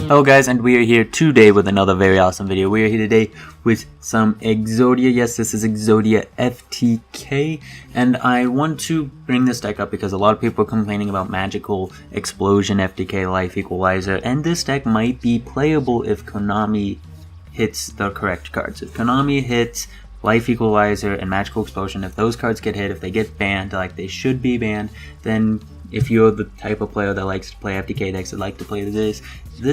Hello guys, and we are here today with another very awesome video. We are here today with some Exodia. Yes, this is Exodia FTK, and I want to bring this deck up because a lot of people are complaining about Magical Explosion FTK Life Equalizer, and this deck might be playable if Konami hits the correct cards. If Konami hits Life Equalizer and Magical Explosion, if those cards get hit, if they get banned like they should be banned, then if you're the type of player that likes to play FTK decks, that like to play this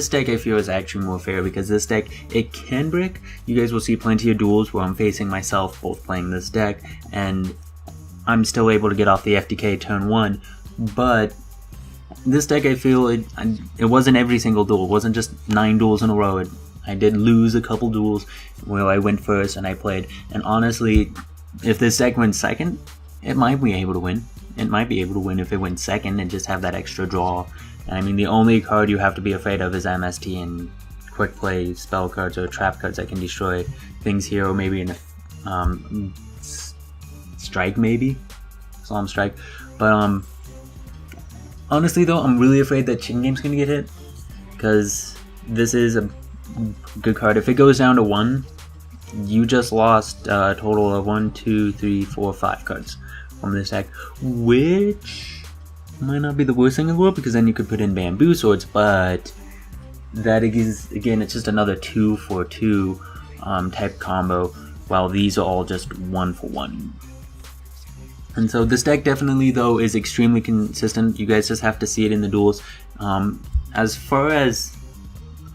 deck I feel is actually more fair, because this deck, it can brick. You guys will see plenty of duels where I'm facing myself both playing this deck, and I'm still able to get off the FTK turn 1, but this deck I feel, it wasn't every single duel. It wasn't just 9 duels in a row. I did lose a couple duels where I went first and I played, and honestly, if this deck went second, it might be able to win. It might be able to win if it went second and just have that extra draw. And I mean, the only card you have to be afraid of is MST and quick play spell cards or trap cards that can destroy things here, or maybe in a strike, maybe Solemn Strike. But honestly though, I'm really afraid that Chicken Game's gonna get hit, because this is a good card. If it goes down to 1, you just lost a total of 1, 2, 3, 4, 5 cards from this deck, which might not be the worst thing in the world, because then you could put in Bamboo Swords, but that is, again, it's just another 2 for 2 type combo, while these are all just 1 for 1. And so this deck definitely though is extremely consistent. You guys just have to see it in the duels. As far as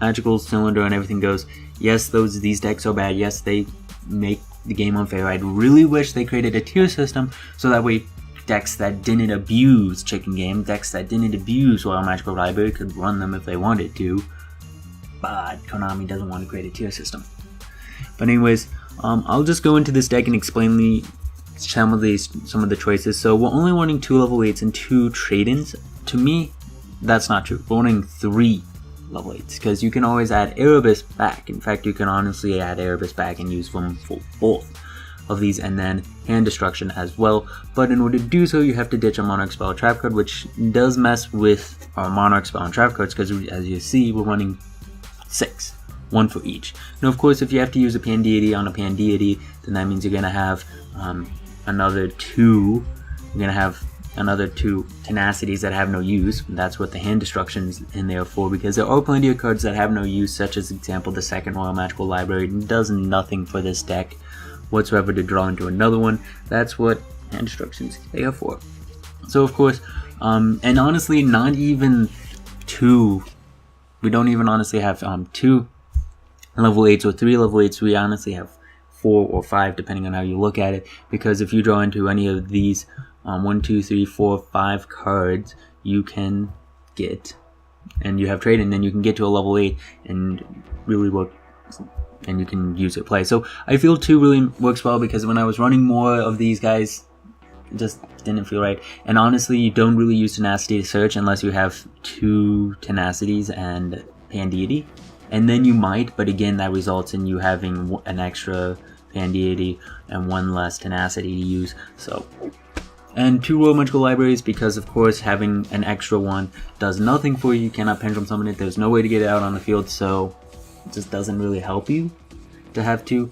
Magical Cylinder and everything goes, yes, these decks are bad. Yes, they make the game unfair. I'd really wish they created a tier system so that way decks that didn't abuse Chicken Game, decks that didn't abuse Royal Magical Library could run them if they wanted to, but Konami doesn't want to create a tier system. But anyways, I'll just go into this deck and explain some of the choices. So we're only wanting 2 level 8s and 2 trade-ins. To me, that's not true. We're wanting 3 level 8s, because you can always add Erebus back. In fact, you can honestly add Erebus back and use them for both of these, and then Hand Destruction as well. But in order to do so, you have to ditch a Monarch Spell Trap card, which does mess with our Monarch Spell and Trap cards, because as you see, we're running 6, 1 for each. Now of course, if you have to use a Pan Deity on a Pan Deity, then that means you're gonna have another 2 Tenacities that have no use. That's what the Hand Destruction's in there for, because there are plenty of cards that have no use, such as example the second Royal Magical Library. It does nothing for this deck whatsoever to draw into another one. That's what Hand Destruction's there for. So of course, and honestly, not even 2. We don't even honestly have 2 level 8s or 3 level 8s. We honestly have 4 or 5, depending on how you look at it, because if you draw into any of these 1, 2, 3, 4, 5 cards, you can get, and you have trade, and then you can get to a level 8 and really work, and you can use it play. So I feel 2 really works well, because when I was running more of these guys, it just didn't feel right. And honestly, you don't really use Tenacity to search unless you have 2 Tenacities and Pan Deity, and then you might, but again, that results in you having an extra Pan Deity and 1 less Tenacity to use. So, and 2 Royal Magical Libraries, because of course having an extra 1 does nothing for you. You cannot Pendulum Summon it. There's no way to get it out on the field, so it just doesn't really help you to have 2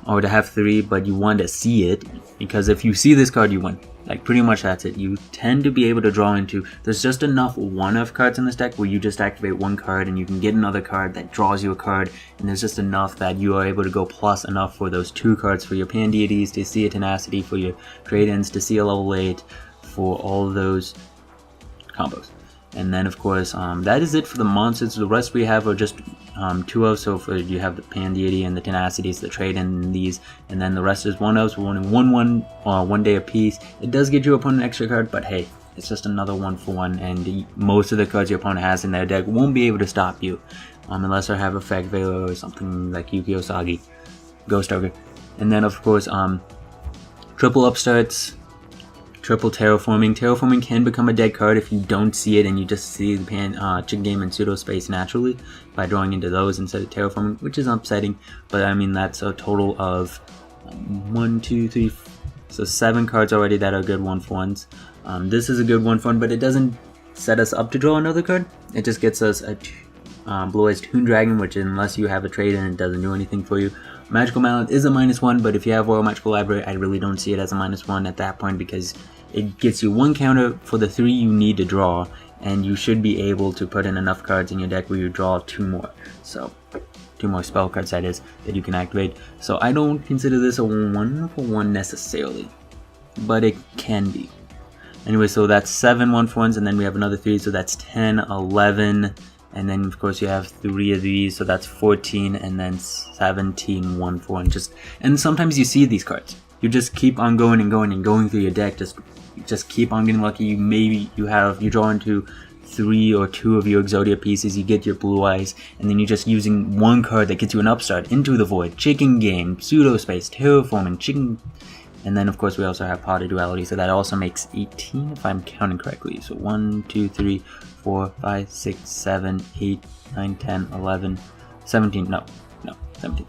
or to have 3, but you want to see it, because if you see this card, you win. Like, pretty much that's it. You tend to be able to draw into, there's just enough 1-of cards in this deck where you just activate 1 card and you can get another card that draws you a card, and there's just enough that you are able to go plus enough for those 2 cards for your Pan Deities, to see a Tenacity, for your trade-ins, to see a level 8, for all of those combos. And then of course, that is it for the monsters. The rest we have are just 2-of, so for you have the Pan Deity and the Tenacities, the trade-in these, and then the rest is 1-of, so we're running 1 day apiece. It does get your opponent an extra card, but hey, it's just another 1 for 1, and most of the cards your opponent has in their deck won't be able to stop you, unless they have Effect Veiler or something like Yu-Gi-Oh! Sagi, Ghost Ogre. And then of course, triple upstarts, triple terraforming. Terraforming can become a dead card if you don't see it and you just see the Chicken Game and Pseudo Space naturally by drawing into those instead of terraforming, which is upsetting. But I mean, that's a total of 1, 2, 3, so 7 cards already that are good 1-for-1s. This is a good one, but it doesn't set us up to draw another card. It just gets us a Blue-Eyes Toon Dragon, which unless you have a trade in, it doesn't do anything for you. Magical Mallet is a -1, but if you have Royal Magical Library, I really don't see it as a -1 at that point, because it gets you 1 counter for the 3 you need to draw, and you should be able to put in enough cards in your deck where you draw 2 more. So 2 more spell cards, that is, that you can activate. So I don't consider this a 1-for-1 necessarily, but it can be. Anyway, so that's 7 1-for-1s, and then we have another 3, so that's 10, 11, and then of course you have 3 of these, so that's 14, and then 17 1-for-1. And sometimes you see these cards. You just keep on going and going and going through your deck. Just keep on getting lucky. You draw into 3 or 2 of your Exodia pieces, you get your Blue Eyes, and then you're just using 1 card that gets you an upstart, Into the Void, Chicken Game, Pseudo Space, Terraforming, Chicken. And then of course we also have Pot of Duality, so that also makes 18 if I'm counting correctly. So 1, 2, 3, 4, 5, 6, 7, 8, 9, 10, 11, 17. No, 17.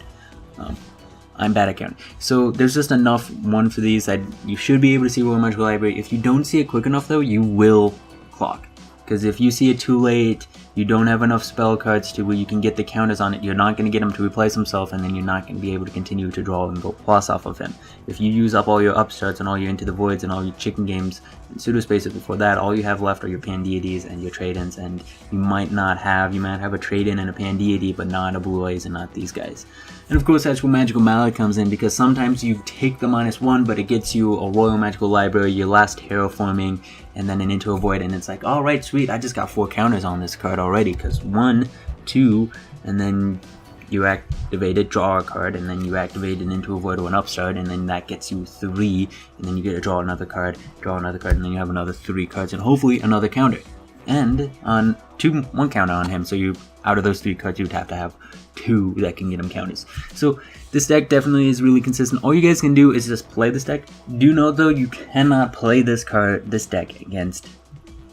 I'm bad at counting. So there's just enough one for these that you should be able to see Royal Magical Library. If you don't see it quick enough though, you will clock. Because if you see it too late, you don't have enough spell cards to where you can get the counters on it, you're not going to get him to replace himself, and then you're not going to be able to continue to draw and go plus off of him. If you use up all your upstarts and all your Into the Voids and all your Chicken Games and Pseudo Spaces before that, all you have left are your Pan-Deities and your trade-ins, and you might have a trade-in and a Pan-Deity, but not a Blue Eyes and not these guys. And of course that's where Magical Mallet comes in, because sometimes you take the -1, but it gets you a Royal Magical Library, your last Terraforming, and then an Into a Void, and it's like, alright, sweet, I just got 4 counters on this card already, because 1, 2, and then you activate it, draw a card, and then you activate it Into a Void or an Upstart, and then that gets you 3, and then you get to draw another card, and then you have another 3 cards, and hopefully another counter. And on 1 counter on him, so you, out of those 3 cards, you'd have to have 2 that can get him counters. So this deck definitely is really consistent. All you guys can do is just play this deck. Do note though, you cannot play this deck against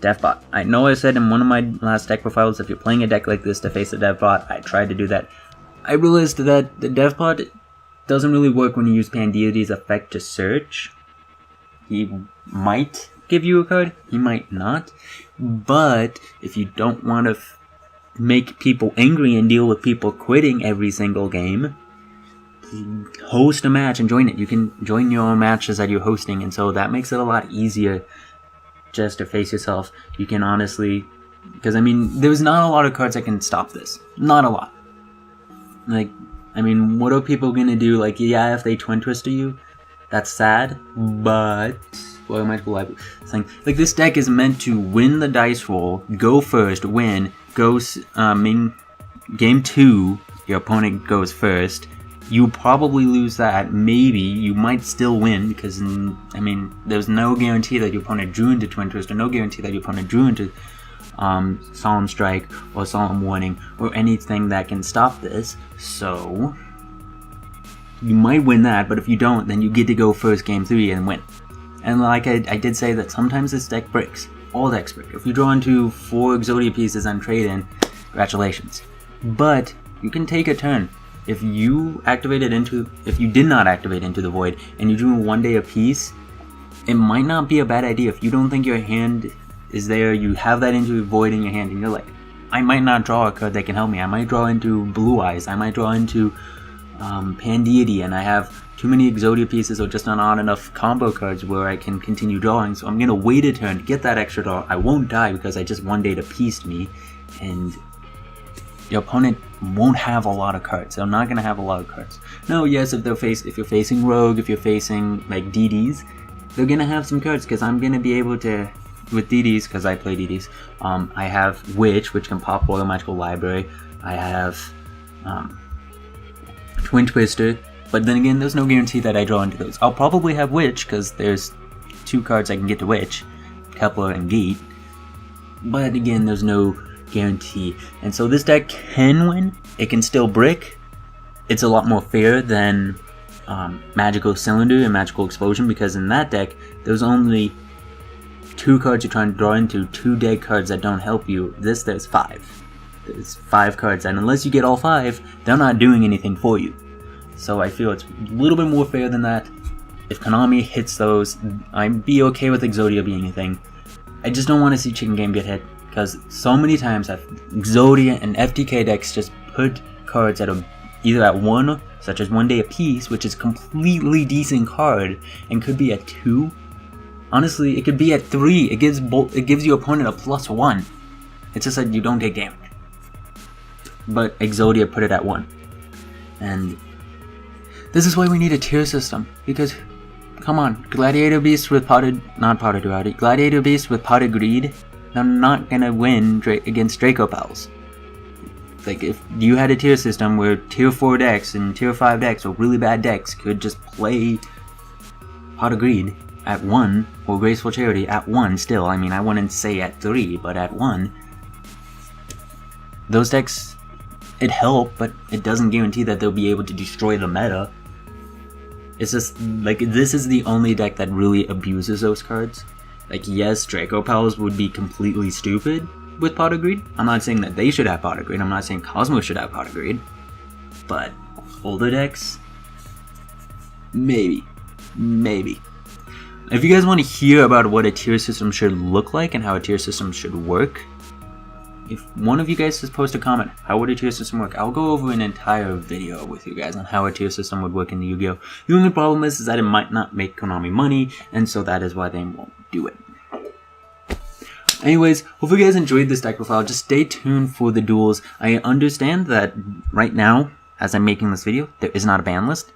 Deathbot. I know I said in one of my last deck profiles, if you're playing a deck like this to face a Deathbot, I tried to do that. I realized that the Deathbot doesn't really work when you use Pan-Deity's effect to search. He might give you a card, he might not. But if you don't want to make people angry and deal with people quitting every single game, host a match and join it. You can join your own matches that you're hosting, and so that makes it a lot easier just to face yourself. You can honestly, because I mean, there's not a lot of cards that can stop this. Not a lot. Like, I mean, what are people gonna do? Like, yeah, if they Twin Twister you, that's sad, but Royal Magical Library thing. Like, this deck is meant to win the dice roll, go first, win, goes in game 2, your opponent goes first. You probably lose that. Maybe you might still win, because I mean, there's no guarantee that your opponent drew into Twin Twist, or no guarantee that your opponent drew into Solemn Strike or Solemn Warning or anything that can stop this. So you might win that, but if you don't, then you get to go first game 3 and win. And like I did say that sometimes this deck breaks. All decks break. If you draw into 4 Exodia pieces on trade-in, congratulations. But you can take a turn. If you did not activate Into the Void and you drew 1 day a piece, it might not be a bad idea. If you don't think your hand is there, you have that Into the Void in your hand, and you're like, I might not draw a card that can help me. I might draw into Blue Eyes. I might draw into Pan-Deity, and I have too many Exodia pieces or just not enough combo cards where I can continue drawing, so I'm going to wait a turn to get that extra draw. I won't die because I just 1 day to pieced me, and your opponent won't have a lot of cards. They're not going to have a lot of cards. No, yes, if you're facing Rogue, if you're facing like DDs, they're going to have some cards, because I'm going to be able to, with DDs, because I play DDs, I have Witch, which can pop Royal Magical Library. I have Twin Twister, but then again, there's no guarantee that I draw into those. I'll probably have Witch, because there's 2 cards I can get to Witch, Kepler and Geet, but again, there's no guarantee. And so this deck can win. It can still brick. It's a lot more fair than Magical Cylinder and Magical Explosion, because in that deck, there's only 2 cards you're trying to draw into, 2 dead cards that don't help you. This, there's 5. There's 5 cards, and unless you get all 5, they're not doing anything for you. So I feel it's a little bit more fair than that. If Konami hits those, I'd be okay with Exodia being a thing. I just don't want to see Chicken Game get hit, because so many times Exodia and FTK decks just put cards at either at 1, such as 1 day a piece, which is a completely decent card, and could be at 2. Honestly, it could be at 3. It gives your opponent a +1. It's just that you don't take damage. But Exodia put it at 1. And this is why we need a tier system, because come on, Gladiator Beast with Gladiator Beast with Potted Greed, they're not gonna win against Draco Pals. Like, if you had a tier system where tier 4 decks and tier 5 decks or really bad decks could just play Potted Greed at 1, or Graceful Charity at 1 still, I mean, I wouldn't say at 3, but at 1, those decks, it helped, but it doesn't guarantee that they'll be able to destroy the meta. It's just, like, this is the only deck that really abuses those cards. Like, yes, Draco Pals would be completely stupid with Pot of Greed. I'm not saying that they should have Pot of Greed. I'm not saying Cosmos should have Pot of Greed. But older decks, maybe. If you guys want to hear about what a tier system should look like and how a tier system should work, if one of you guys just post a comment, how would a tier system work? I'll go over an entire video with you guys on how a tier system would work in the Yu-Gi-Oh! The only problem is that it might not make Konami money, and so that is why they won't do it. Anyways, hope you guys enjoyed this deck profile. Just stay tuned for the duels. I understand that right now, as I'm making this video, there is not a ban list.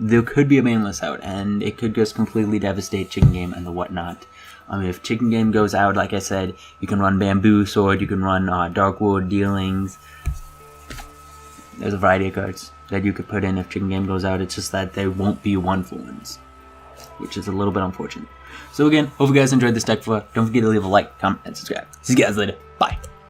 There could be a ban list out, and it could just completely devastate Chicken Game and the whatnot. If Chicken Game goes out, like I said, you can run Bamboo Sword, you can run Dark World Dealings. There's a variety of cards that you could put in if Chicken Game goes out. It's just that there won't be 1-for-1s, which is a little bit unfortunate. So again, hope you guys enjoyed this deck. Don't forget to leave a like, comment, and subscribe. See you guys later. Bye.